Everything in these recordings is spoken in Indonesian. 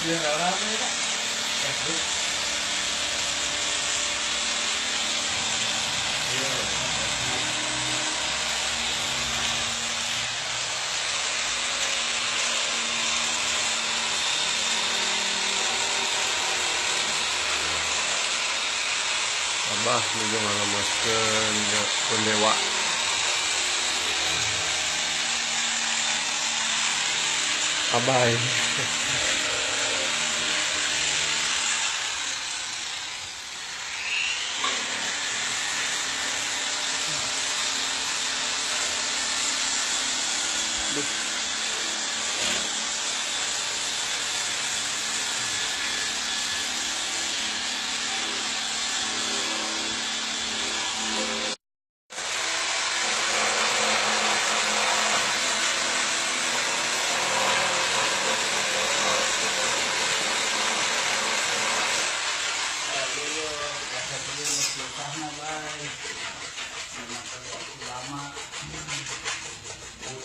Abah juga ngalamaskeun Kondewa. Abah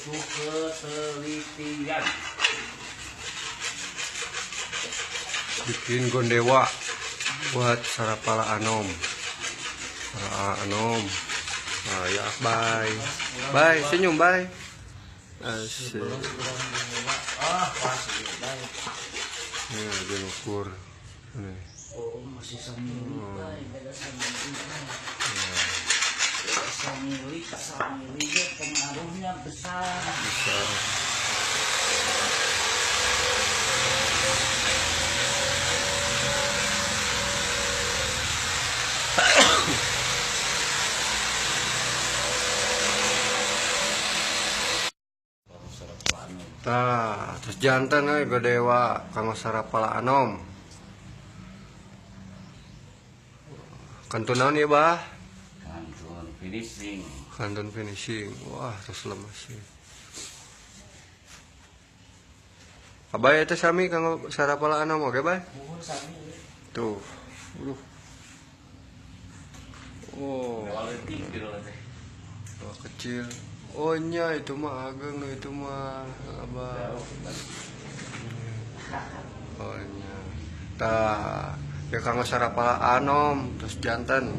butuh ketelitian. bikin Kondewa buat Sarapala Anom. Nah, ya bye. Bye, senyum bye. Asik. Ini ada ukur. Nih. Oh, masih samili, beda samili. Samili pengaruhnya besar. Tah, terus jantan Kondewa kanggo Sarapala Anom. Kantun naon ieu, Bah? Kantun finishing. Kantun finishing. Wah, terus lemes sih. Abah eta sami kanggo Sarapala Anom oge, Bah? Tuh. Oh. Oh, kecil. Oh nya itu mah ageng itu mah Abah. Oh nya. Tah, ya kanggo Sarapala Anom terus jantan.